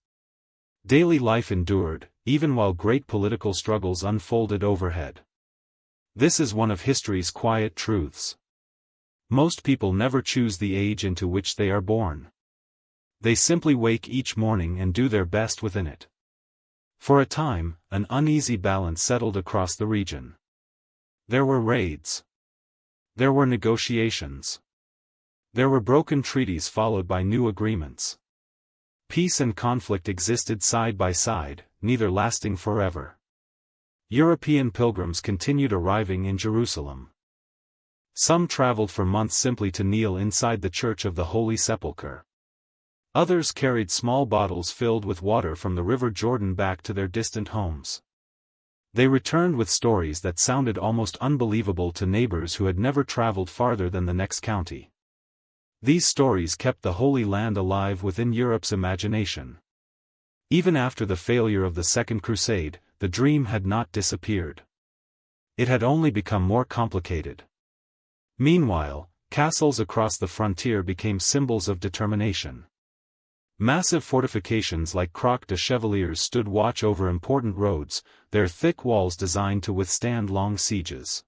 Daily life endured, even while great political struggles unfolded overhead. This is one of history's quiet truths. Most people never choose the age into which they are born. They simply wake each morning and do their best within it. For a time, an uneasy balance settled across the region. There were raids. There were negotiations. There were broken treaties followed by new agreements. Peace and conflict existed side by side, neither lasting forever. European pilgrims continued arriving in Jerusalem. Some traveled for months simply to kneel inside the Church of the Holy Sepulchre. Others carried small bottles filled with water from the River Jordan back to their distant homes. They returned with stories that sounded almost unbelievable to neighbors who had never traveled farther than the next county. These stories kept the Holy Land alive within Europe's imagination. Even after the failure of the Second Crusade, the dream had not disappeared. It had only become more complicated. Meanwhile, castles across the frontier became symbols of determination. Massive fortifications like Croix de Chevaliers stood watch over important roads, their thick walls designed to withstand long sieges.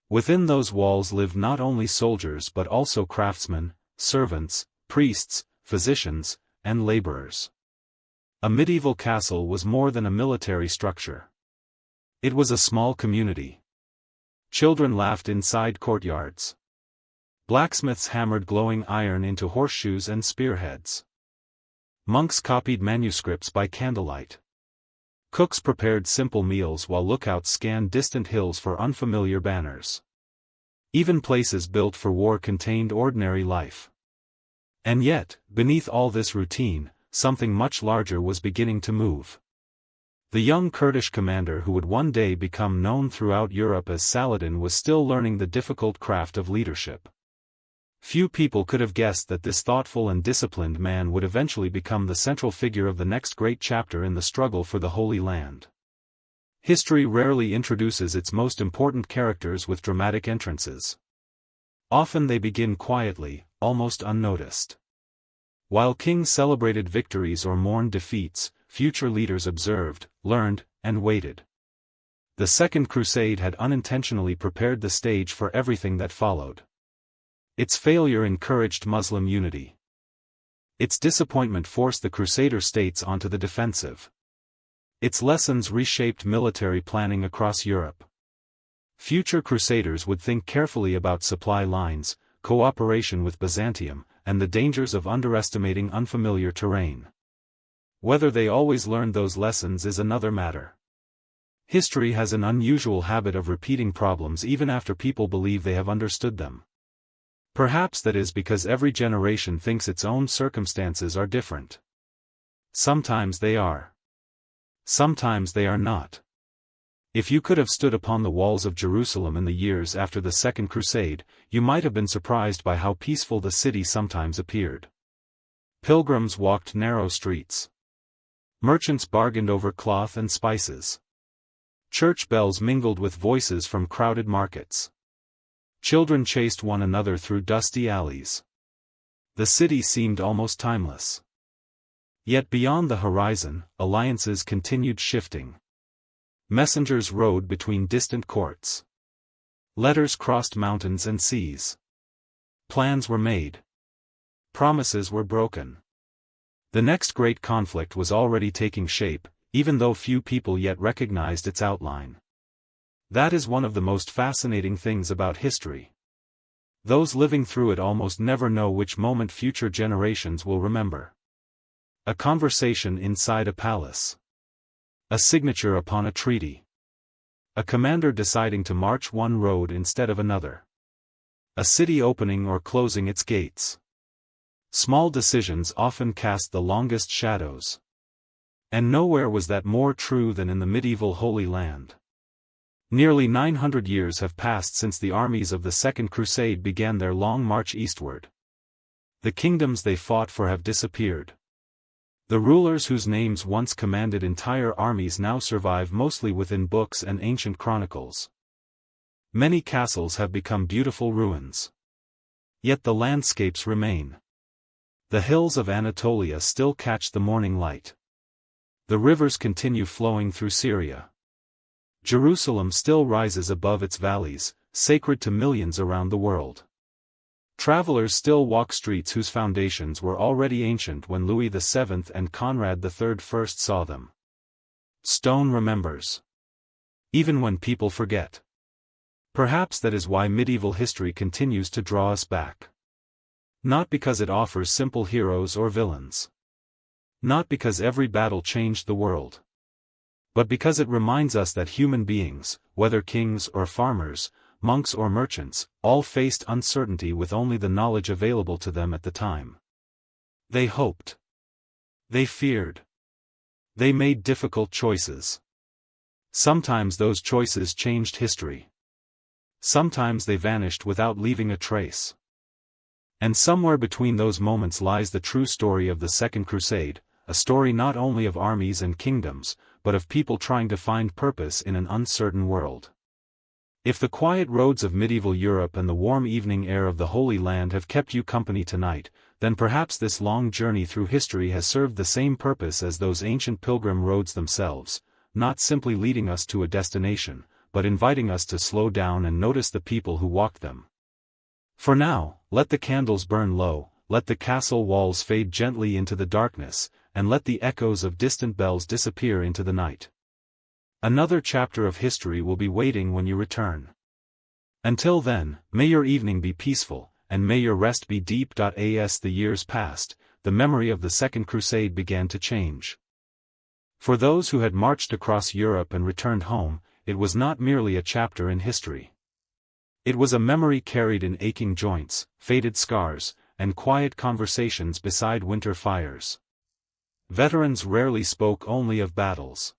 Within those walls lived not only soldiers but also craftsmen, servants, priests, physicians, and laborers. A medieval castle was more than a military structure. It was a small community. Children laughed inside courtyards. Blacksmiths hammered glowing iron into horseshoes and spearheads. Monks copied manuscripts by candlelight. Cooks prepared simple meals while lookouts scanned distant hills for unfamiliar banners. Even places built for war contained ordinary life. And yet, beneath all this routine, something much larger was beginning to move. The young Kurdish commander who would one day become known throughout Europe as Saladin was still learning the difficult craft of leadership. Few people could have guessed that this thoughtful and disciplined man would eventually become the central figure of the next great chapter in the struggle for the Holy Land. History rarely introduces its most important characters with dramatic entrances. Often they begin quietly, almost unnoticed. While kings celebrated victories or mourned defeats, future leaders observed, learned, and waited. The Second Crusade had unintentionally prepared the stage for everything that followed. Its failure encouraged Muslim unity. Its disappointment forced the Crusader states onto the defensive. Its lessons reshaped military planning across Europe. Future Crusaders would think carefully about supply lines, cooperation with Byzantium, and the dangers of underestimating unfamiliar terrain. Whether they always learned those lessons is another matter. History has an unusual habit of repeating problems even after people believe they have understood them. Perhaps that is because every generation thinks its own circumstances are different. Sometimes they are. Sometimes they are not. If you could have stood upon the walls of Jerusalem in the years after the Second Crusade, you might have been surprised by how peaceful the city sometimes appeared. Pilgrims walked narrow streets. Merchants bargained over cloth and spices. Church bells mingled with voices from crowded markets. Children chased one another through dusty alleys. The city seemed almost timeless. Yet beyond the horizon, alliances continued shifting. Messengers rode between distant courts. Letters crossed mountains and seas. Plans were made. Promises were broken. The next great conflict was already taking shape, even though few people yet recognized its outline. That is one of the most fascinating things about history. Those living through it almost never know which moment future generations will remember. A conversation inside a palace. A signature upon a treaty. A commander deciding to march one road instead of another. A city opening or closing its gates. Small decisions often cast the longest shadows. And nowhere was that more true than in the medieval Holy Land. Nearly 900 years have passed since the armies of the Second Crusade began their long march eastward. The kingdoms they fought for have disappeared. The rulers whose names once commanded entire armies now survive mostly within books and ancient chronicles. Many castles have become beautiful ruins. Yet the landscapes remain. The hills of Anatolia still catch the morning light. The rivers continue flowing through Syria. Jerusalem still rises above its valleys, sacred to millions around the world. Travelers still walk streets whose foundations were already ancient when Louis VII and Conrad III first saw them. Stone remembers. Even when people forget. Perhaps that is why medieval history continues to draw us back. Not because it offers simple heroes or villains. Not because every battle changed the world. But because it reminds us that human beings, whether kings or farmers, monks or merchants, all faced uncertainty with only the knowledge available to them at the time. They hoped. They feared. They made difficult choices. Sometimes those choices changed history. Sometimes they vanished without leaving a trace. And somewhere between those moments lies the true story of the Second Crusade, a story not only of armies and kingdoms, but of people trying to find purpose in an uncertain world. If the quiet roads of medieval Europe and the warm evening air of the Holy Land have kept you company tonight, then perhaps this long journey through history has served the same purpose as those ancient pilgrim roads themselves, not simply leading us to a destination, but inviting us to slow down and notice the people who walked them. For now, let the candles burn low, let the castle walls fade gently into the darkness, and let the echoes of distant bells disappear into the night. Another chapter of history will be waiting when you return. Until then, may your evening be peaceful, and may your rest be deep. As the years passed, the memory of the Second Crusade began to change. For those who had marched across Europe and returned home, it was not merely a chapter in history. It was a memory carried in aching joints, faded scars, and quiet conversations beside winter fires. Veterans rarely spoke only of battles.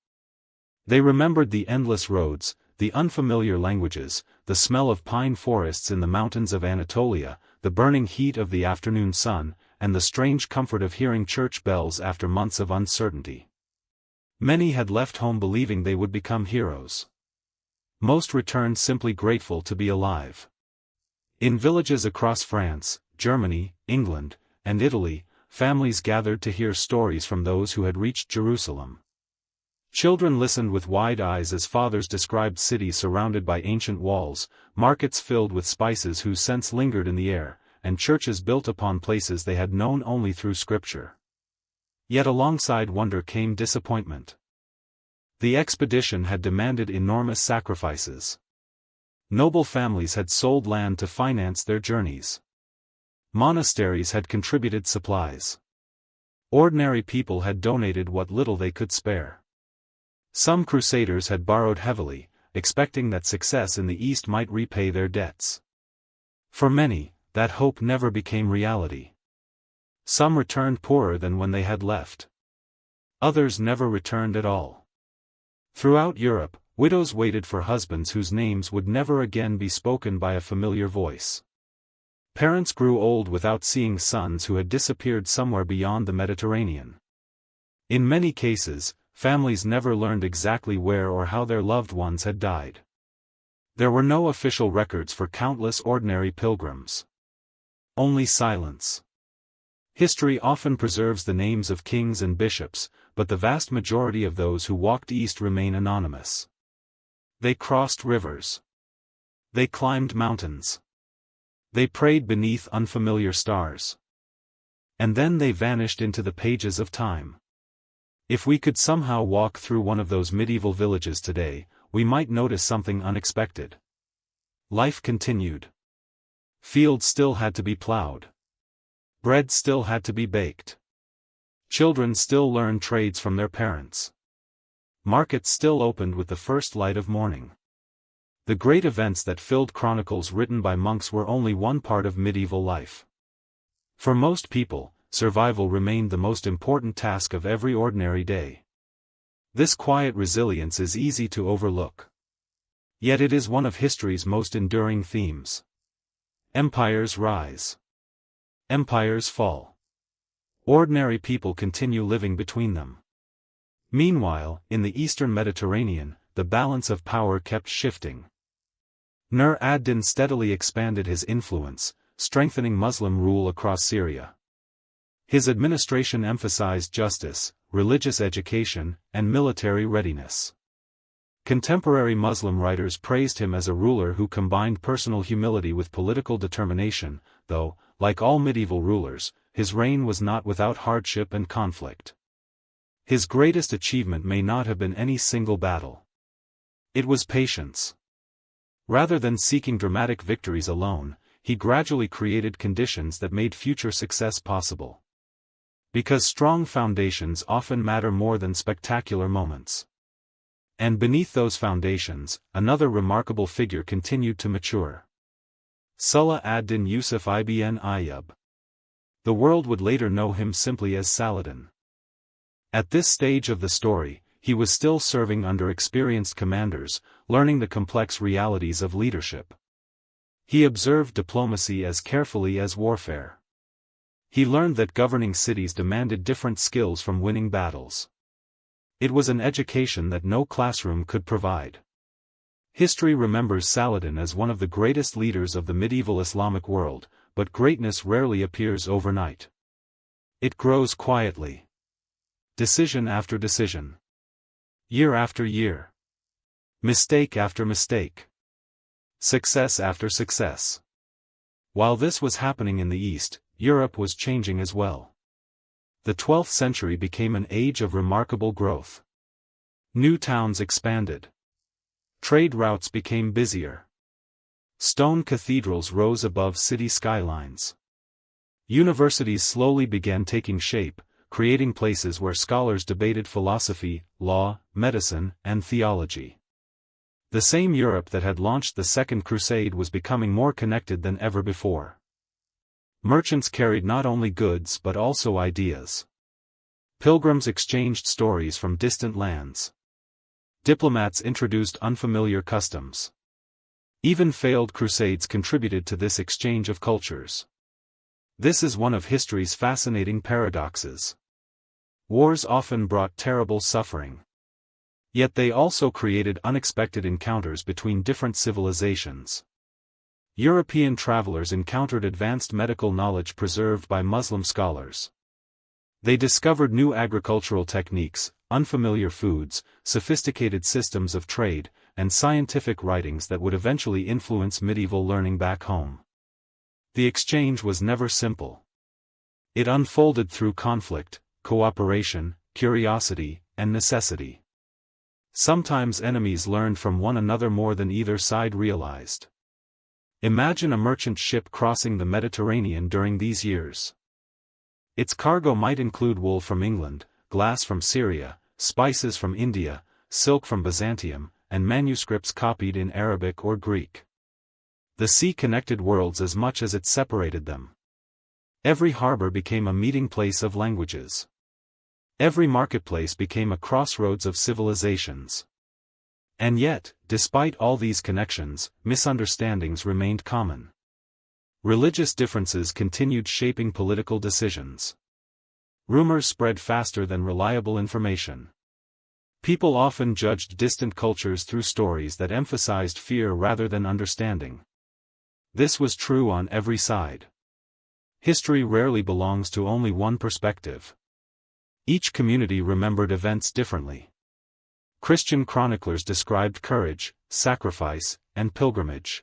They remembered the endless roads, the unfamiliar languages, the smell of pine forests in the mountains of Anatolia, the burning heat of the afternoon sun, and the strange comfort of hearing church bells after months of uncertainty. Many had left home believing they would become heroes. Most returned simply grateful to be alive. In villages across France, Germany, England, and Italy, families gathered to hear stories from those who had reached Jerusalem. Children listened with wide eyes as fathers described cities surrounded by ancient walls, markets filled with spices whose scents lingered in the air, and churches built upon places they had known only through scripture. Yet alongside wonder came disappointment. The expedition had demanded enormous sacrifices. Noble families had sold land to finance their journeys. Monasteries had contributed supplies. Ordinary people had donated what little they could spare. Some crusaders had borrowed heavily, expecting that success in the East might repay their debts. For many, that hope never became reality. Some returned poorer than when they had left. Others never returned at all. Throughout Europe, widows waited for husbands whose names would never again be spoken by a familiar voice. Parents grew old without seeing sons who had disappeared somewhere beyond the Mediterranean. In many cases, families never learned exactly where or how their loved ones had died. There were no official records for countless ordinary pilgrims. Only silence. History often preserves the names of kings and bishops, but the vast majority of those who walked east remain anonymous. They crossed rivers. They climbed mountains. They prayed beneath unfamiliar stars. And then they vanished into the pages of time. If we could somehow walk through one of those medieval villages today, we might notice something unexpected. Life continued. Fields still had to be plowed. Bread still had to be baked. Children still learned trades from their parents. Markets still opened with the first light of morning. The great events that filled chronicles written by monks were only one part of medieval life. For most people, survival remained the most important task of every ordinary day. This quiet resilience is easy to overlook. Yet it is one of history's most enduring themes. Empires rise. Empires fall. Ordinary people continue living between them. Meanwhile, in the eastern Mediterranean, the balance of power kept shifting. Nur ad-Din steadily expanded his influence, strengthening Muslim rule across Syria. His administration emphasized justice, religious education, and military readiness. Contemporary Muslim writers praised him as a ruler who combined personal humility with political determination, though, like all medieval rulers, his reign was not without hardship and conflict. His greatest achievement may not have been any single battle. It was patience. Rather than seeking dramatic victories alone, he gradually created conditions that made future success possible. Because strong foundations often matter more than spectacular moments. And beneath those foundations, another remarkable figure continued to mature. Salah ad-Din Yusuf ibn Ayyub. The world would later know him simply as Saladin. At this stage of the story, he was still serving under experienced commanders, learning the complex realities of leadership. He observed diplomacy as carefully as warfare. He learned that governing cities demanded different skills from winning battles. It was an education that no classroom could provide. History remembers Saladin as one of the greatest leaders of the medieval Islamic world, but greatness rarely appears overnight. It grows quietly. Decision after decision. Year after year. Mistake after mistake. Success after success. While this was happening in the East, Europe was changing as well. The 12th century became an age of remarkable growth. New towns expanded. Trade routes became busier. Stone cathedrals rose above city skylines. Universities slowly began taking shape, creating places where scholars debated philosophy, law, medicine, and theology. The same Europe that had launched the Second Crusade was becoming more connected than ever before. Merchants carried not only goods but also ideas. Pilgrims exchanged stories from distant lands. Diplomats introduced unfamiliar customs. Even failed crusades contributed to this exchange of cultures. This is one of history's fascinating paradoxes. Wars often brought terrible suffering. Yet they also created unexpected encounters between different civilizations. European travelers encountered advanced medical knowledge preserved by Muslim scholars. They discovered new agricultural techniques, unfamiliar foods, sophisticated systems of trade, and scientific writings that would eventually influence medieval learning back home. The exchange was never simple. It unfolded through conflict, cooperation, curiosity, and necessity. Sometimes enemies learned from one another more than either side realized. Imagine a merchant ship crossing the Mediterranean during these years. Its cargo might include wool from England, glass from Syria, spices from India, silk from Byzantium, and manuscripts copied in Arabic or Greek. The sea connected worlds as much as it separated them. Every harbor became a meeting place of languages. Every marketplace became a crossroads of civilizations. And yet, despite all these connections, misunderstandings remained common. Religious differences continued shaping political decisions. Rumors spread faster than reliable information. People often judged distant cultures through stories that emphasized fear rather than understanding. This was true on every side. History rarely belongs to only one perspective. Each community remembered events differently. Christian chroniclers described courage, sacrifice, and pilgrimage.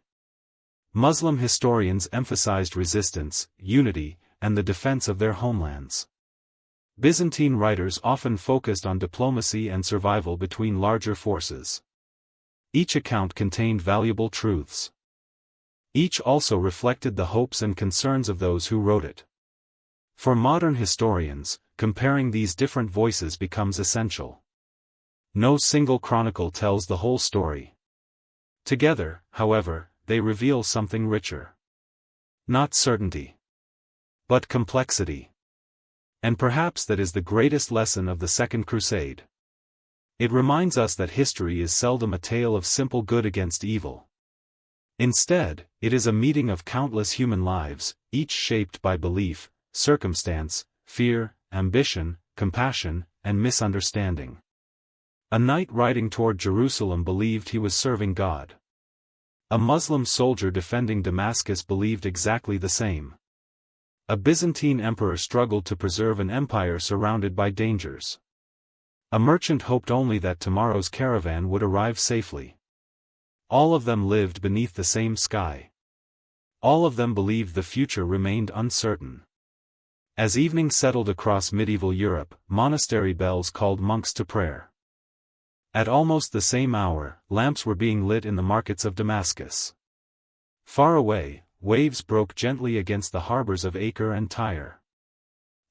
Muslim historians emphasized resistance, unity, and the defense of their homelands. Byzantine writers often focused on diplomacy and survival between larger forces. Each account contained valuable truths. Each also reflected the hopes and concerns of those who wrote it. For modern historians, comparing these different voices becomes essential. No single chronicle tells the whole story. Together, however, they reveal something richer. Not certainty, but complexity. And perhaps that is the greatest lesson of the Second Crusade. It reminds us that history is seldom a tale of simple good against evil. Instead, it is a meeting of countless human lives, each shaped by belief, circumstance, fear, ambition, compassion, and misunderstanding. A knight riding toward Jerusalem believed he was serving God. A Muslim soldier defending Damascus believed exactly the same. A Byzantine emperor struggled to preserve an empire surrounded by dangers. A merchant hoped only that tomorrow's caravan would arrive safely. All of them lived beneath the same sky. All of them believed the future remained uncertain. As evening settled across medieval Europe, monastery bells called monks to prayer. At almost the same hour, lamps were being lit in the markets of Damascus. Far away, waves broke gently against the harbors of Acre and Tyre.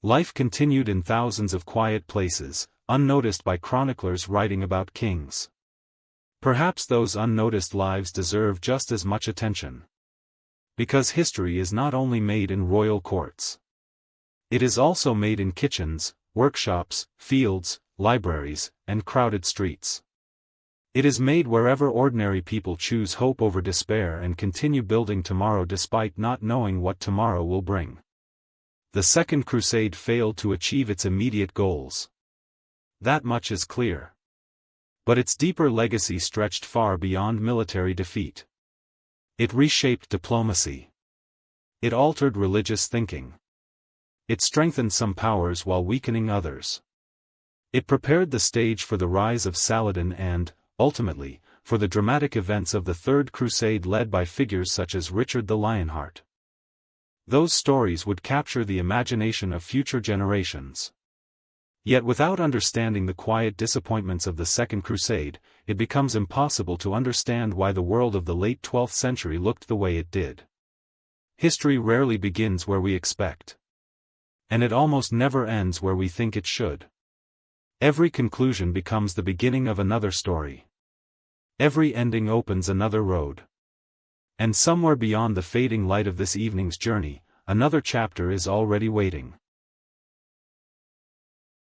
Life continued in thousands of quiet places, unnoticed by chroniclers writing about kings. Perhaps those unnoticed lives deserve just as much attention. Because history is not only made in royal courts. It is also made in kitchens, workshops, fields, libraries, and crowded streets. It is made wherever ordinary people choose hope over despair and continue building tomorrow despite not knowing what tomorrow will bring. The Second Crusade failed to achieve its immediate goals. That much is clear. But its deeper legacy stretched far beyond military defeat. It reshaped diplomacy. It altered religious thinking. It strengthened some powers while weakening others. It prepared the stage for the rise of Saladin and, ultimately, for the dramatic events of the Third Crusade led by figures such as Richard the Lionheart. Those stories would capture the imagination of future generations. Yet without understanding the quiet disappointments of the Second Crusade, it becomes impossible to understand why the world of the late 12th century looked the way it did. History rarely begins where we expect. And it almost never ends where we think it should. Every conclusion becomes the beginning of another story. Every ending opens another road. And somewhere beyond the fading light of this evening's journey, another chapter is already waiting.